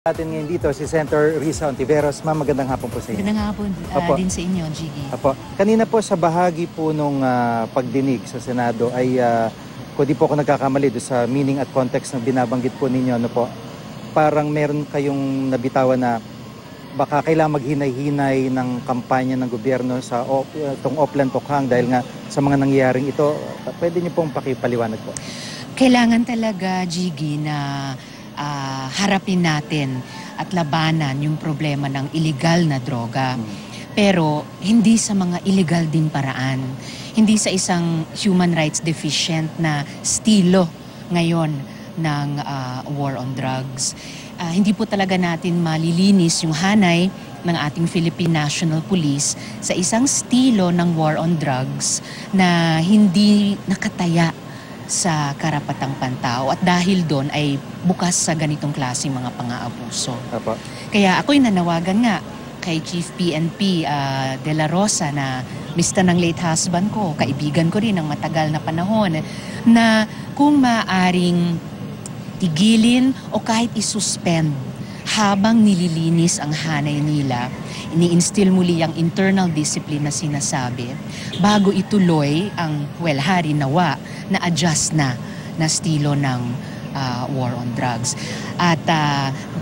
Natin ngayon dito si Senator Risa Hontiveros. Ma'am, magandang hapon po sa inyo. Magandang hapon din sa inyo, Gigi. Apo. Kanina po sa bahagi po nung pagdinig sa Senado ay kung di po ako nagkakamali doon sa meaning at context na binabanggit po ninyo, ano po, parang meron kayong nabitawan na baka kailangan maghinay-hinay ng kampanya ng gobyerno sa itong Oplan-Tokhang dahil nga sa mga nangyayaring ito. Pwede niyo pong pakipaliwanag po? Kailangan talaga, Gigi, na harapin natin at labanan yung problema ng illegal na droga. Pero hindi sa mga illegal din paraan. Hindi sa isang human rights deficient na estilo ngayon ng war on drugs. Hindi po talaga natin malilinis yung hanay ng ating Philippine National Police sa isang estilo ng war on drugs na hindi nakataya sa karapatang pantao at dahil doon ay bukas sa ganitong klaseng mga pang-aabuso. Apo. Kaya ako'y nanawagan nga kay Chief PNP De La Rosa na mista ng late husband ko, kaibigan ko rin ng matagal na panahon, na kung maaring tigilin o kahit isuspend habang nililinis ang hanay nila, ini-instill muli ang internal discipline na sinasabi bago ituloy ang, hari nawa, na adjust na estilo ng war on drugs. At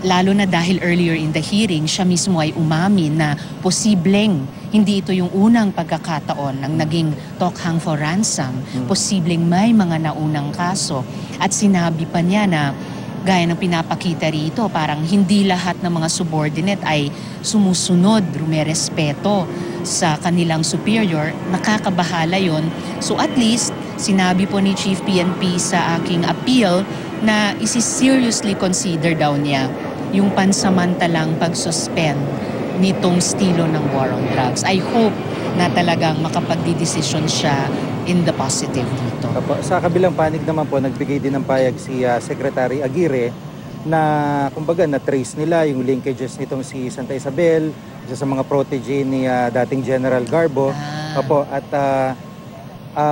lalo na dahil earlier in the hearing, siya mismo ay umamin na posibleng hindi ito yung unang pagkakataon ng naging Tokhang for ransom. Posibleng may mga naunang kaso. At sinabi pa niya na gaya ng pinapakita rito, parang hindi lahat ng mga subordinate ay sumusunod, rumerespeto sa kanilang superior. Nakakabahala yon. So at least, sinabi po ni Chief PNP sa aking appeal na isi-seriously consider daw niya yung pansamantalang pag-suspend nitong estilo ng war on drugs. I hope na talagang makapagdidesisyon siya in the positive dito. Sa kabilang panig naman po, nagbigay din ng payag si Secretary Aguirre na kumbaga na-trace nila yung linkages nitong si Santa Isabel, isa sa mga protege ni dating General Garbo. At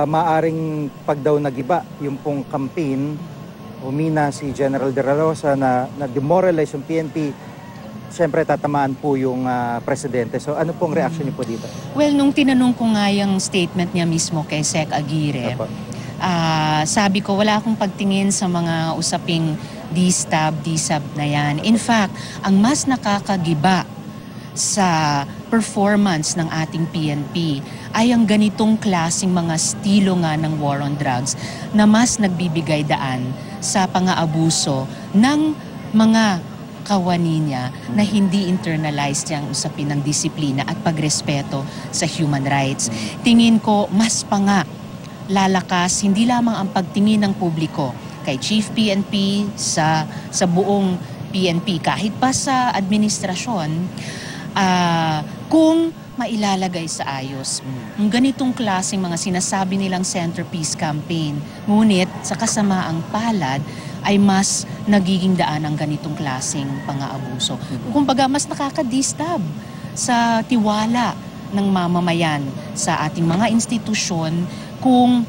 maaring pag daw nagiba yung pong campaign, humina si General De La Rosa na demoralize yung PNP, siyempre tatamaan po yung presidente. So ano pong reaction niyo po dito? Well, nung tinanong ko nga yung statement niya mismo kay Sec Aguirre, sabi ko wala akong pagtingin sa mga usaping DSAB na yan. In fact, ang mas nakakagiba sa performance ng ating PNP ay ang ganitong klaseng mga estilo nga ng war on drugs na mas nagbibigay daan sa pang-aabuso ng mga kawani niya na hindi internalized yung usapin ng disiplina at pagrespeto sa human rights. Tingin ko mas pa nga lalakas hindi lamang ang pagtingin ng publiko kay Chief PNP sa buong PNP kahit pa sa administrasyon kung mailalagay sa ayos ang ganitong klaseng mga sinasabi nilang centerpiece campaign. Ngunit sa kasamaang palad ay mas nagiging daan ang ganitong klaseng pang-aabuso. Kumbaga mas nakaka-disturb sa tiwala ng mamamayan sa ating mga institusyon kung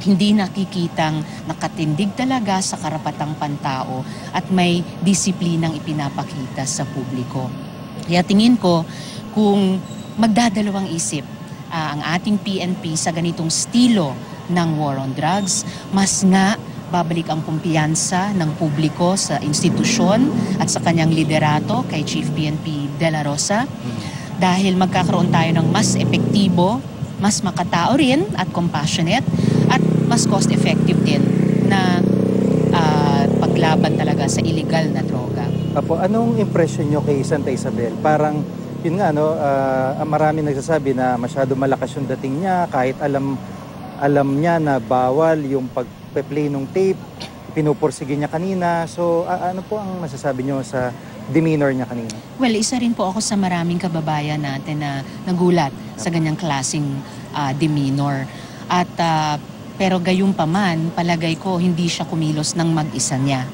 hindi nakikitang nakatindig talaga sa karapatang pantao at may disiplinang ipinapakita sa publiko. Kaya tingin ko kung magdadalawang isip ang ating PNP sa ganitong estilo ng war on drugs, mas nga babalik ang kumpiyansa ng publiko sa institusyon at sa kanyang liderato kay Chief PNP De La Rosa dahil magkakaroon tayo ng mas epektibo, mas makatao rin at compassionate at mas cost-effective din na paglaban talaga sa illegal na droga. Anong impression nyo kay Santa Isabel? Parang yun nga, marami nagsasabi na masyado malakas yung dating niya kahit alam niya na bawal yung pagpe-play ng tape, pinupursige niya kanina. So ano po ang masasabi niyo sa demeanor niya kanina? Well, isa rin po ako sa maraming kababayan natin na nagulat sa ganyang klaseng demeanor. At pero gayunpaman, palagay ko hindi siya kumilos ng mag-isa niya.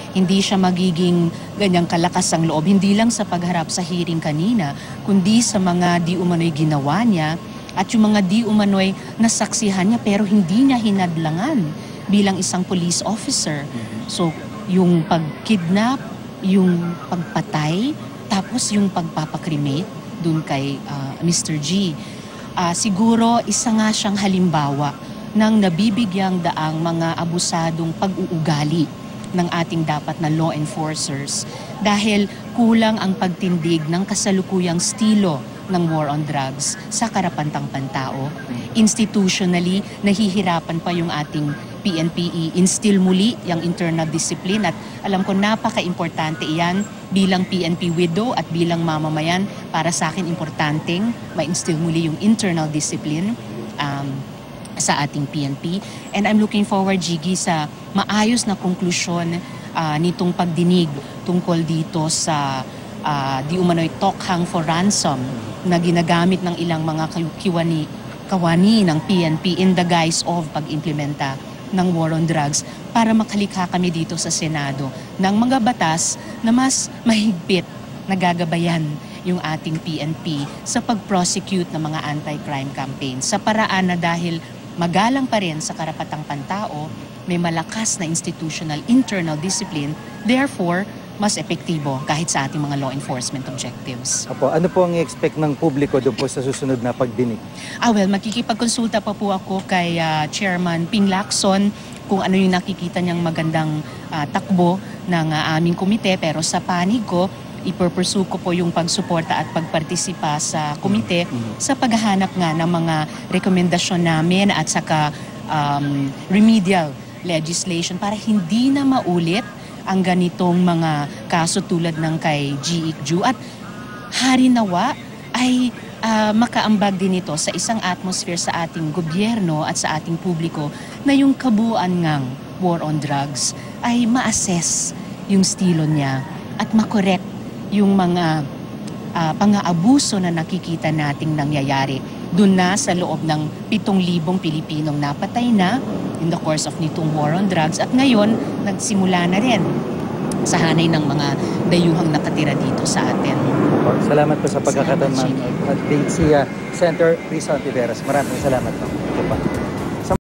Hindi siya magiging ganyang kalakas ang loob, hindi lang sa pagharap sa hearing kanina, kundi sa mga di umano'y ginawa niya at yung mga di umano'y nasaksihan niya pero hindi niya hinadlangan bilang isang police officer. So yung pagkidnap, yung pagpatay, tapos yung pagpapakremate dun kay Mr. G. Siguro isa nga siyang halimbawa ng nabibigyang daang mga abusadong pag-uugali ng ating dapat na law enforcers dahil kulang ang pagtindig ng kasalukuyang estilo ng war on drugs sa karapatang pantao. Institutionally, nahihirapan pa yung ating PNP i-instill muli yung internal discipline at alam ko napaka-importante iyan bilang PNP widow at bilang mamamayan. Para sa akin, importanteng ma-instill muli yung internal discipline sa ating PNP. And I'm looking forward, Jiggy, sa maayos na konklusyon nitong pagdinig tungkol dito sa di umano'y tokhang for ransom na ginagamit ng ilang mga kawani ng PNP in the guise of pag-implementa ng war on drugs para makalikha kami dito sa Senado ng mga batas na mas mahigpit na gagabayan yung ating PNP sa pag-prosecute ng mga anti-crime campaigns sa paraan na dahil magalang pa rin sa karapatang pantao, may malakas na institutional internal discipline, therefore, mas epektibo kahit sa ating mga law enforcement objectives. Opo, ano po ang i-expect ng publiko doon po sa susunod na pagdinig? Makikipagkonsulta pa po ako kay Chairman Ping Lacson kung ano yung nakikita niyang magandang takbo ng aming komite, pero sa panig ko, ipupursue ko po yung pagsuporta at pagpartisipa sa komite sa paghahanap nga ng mga rekomendasyon namin at saka remedial legislation para hindi na maulit ang ganitong mga kaso tulad ng kay G. Ikju at harinawa ay makaambag din ito sa isang atmosphere sa ating gobyerno at sa ating publiko na yung kabuuan ngang war on drugs ay ma-assess yung estilo niya at makorek yung mga pang-aabuso na nakikita nating nangyayari doon na sa loob ng 7,000 Pilipinong napatay na in the course of nitong war on drugs at ngayon nagsimula na rin sa hanay ng mga dayuhang nakatira dito sa atin. Salamat po sa pagkakataon, ma'am. At si Senator Risa Ontiveros. Maraming salamat po.